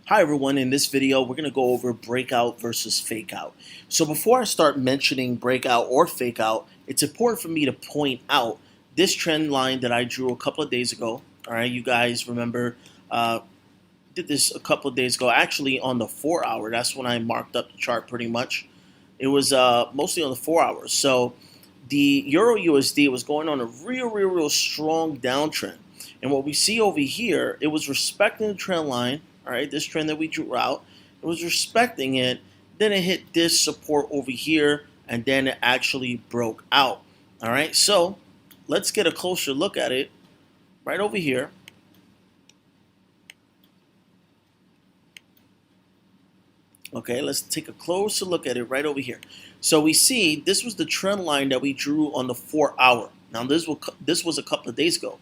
Hi everyone, in this video we're going to go over breakout versus fake out. So before I start mentioning breakout or fake out, it's important for me to point out this trend line that I drew a couple of days ago. Alright, you guys remember did this a couple of days ago, actually on the 4 hour. That's when I marked up the chart pretty much. It was mostly on the 4 hours. So the Euro USD was going on a real strong downtrend. And what we see over here, it was respecting the trend line. All right, this trend that we drew out, it was respecting it. Then it hit this support over here, and then it actually broke out. All right, so let's get a closer look at it right over here. Okay, let's take a closer look at it right over here. So we see this was the trend line that we drew on the 4 hour. Now this was a couple of days ago.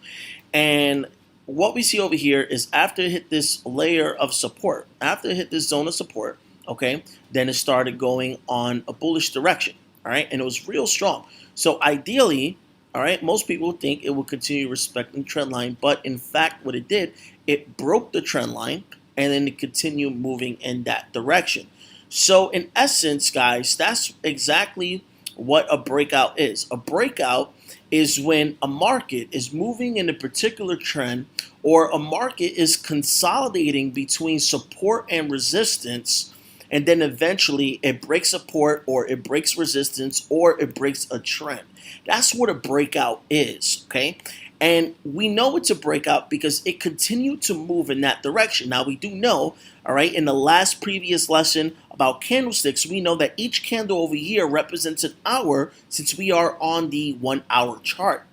And what we see over here is after it hit this layer of support, after it hit this zone of support, okay, then it started going on a bullish direction, all right, and it was real strong. So ideally, all right, most people think it will continue respecting the trend line, but in fact, what it did, it broke the trend line and then it continued moving in that direction. So in essence, guys, that's exactly what a breakout is. A breakout is when a market is moving in a particular trend or a market is consolidating between support and resistance, and then eventually it breaks support or it breaks resistance or it breaks a trend. That's what a breakout is, okay? And we know it's a breakout because it continued to move in that direction. Now we do know, all right, in the last previous lesson about candlesticks, we know that each candle over here represents an hour since we are on the 1 hour chart.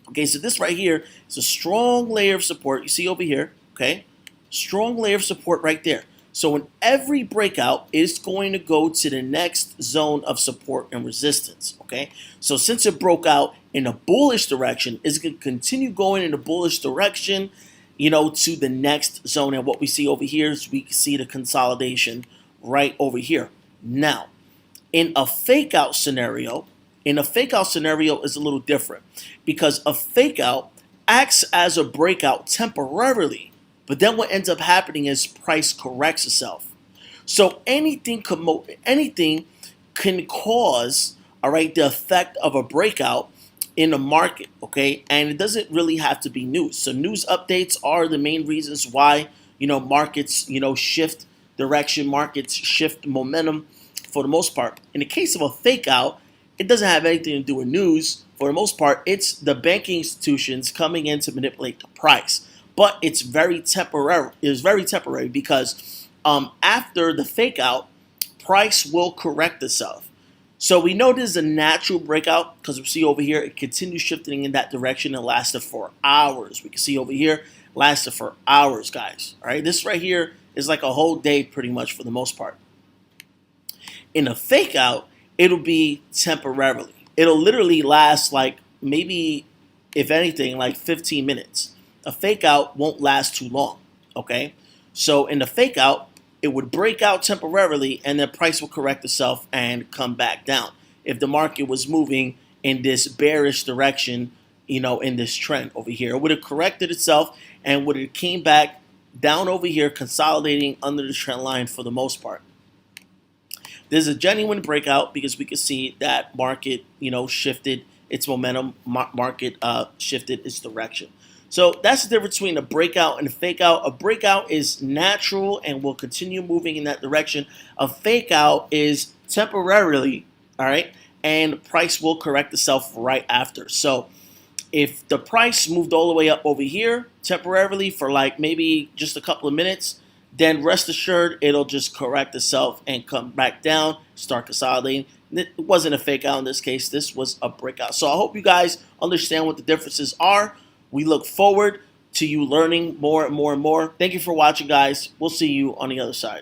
Okay, so this right here is a strong layer of support. You see over here, okay? Strong layer of support right there. So in every breakout, it's going to go to the next zone of support and resistance, okay? So since it broke out in a bullish direction, it's going to continue going in a bullish direction, you know, to the next zone. And what we see over here is we see the consolidation right over here. Now, in a fake out scenario, is a little different because a fake out acts as a breakout temporarily. But then what ends up happening is price corrects itself. So anything can cause, all right, the effect of a breakout in the market, okay? And it doesn't really have to be news. So news updates are the main reasons why, you know, markets, you know, shift direction, markets shift momentum for the most part. In the case of a fake out, it doesn't have anything to do with news. For the most part, it's the banking institutions coming in to manipulate the price. But it's very temporary. It's very temporary because after the fake out, price will correct itself. So we know this is a natural breakout because we see over here it continues shifting in that direction and lasted for hours. We can see over here lasted for hours, guys. All right, this right here is like a whole day pretty much for the most part. In a fake out, it'll be temporarily. It'll literally last like maybe, if anything, like 15 minutes. A fake out won't last too long, okay? So in the fake out, it would break out temporarily and then price will correct itself and come back down. If the market was moving in this bearish direction, you know, in this trend over here, it would have corrected itself and would have came back down over here, consolidating under the trend line for the most part. There's a genuine breakout because we can see that market, you know, shifted its momentum, market shifted its direction. So that's the difference between a breakout and a fake out. A breakout is natural and will continue moving in that direction. A fake out is temporarily, all right, and price will correct itself right after. So if the price moved all the way up over here temporarily for like maybe just a couple of minutes, then rest assured it'll just correct itself and come back down, start consolidating. It wasn't a fake out in this case. This was a breakout. So I hope you guys understand what the differences are. We look forward to you learning more and more and more. Thank you for watching, guys. We'll see you on the other side.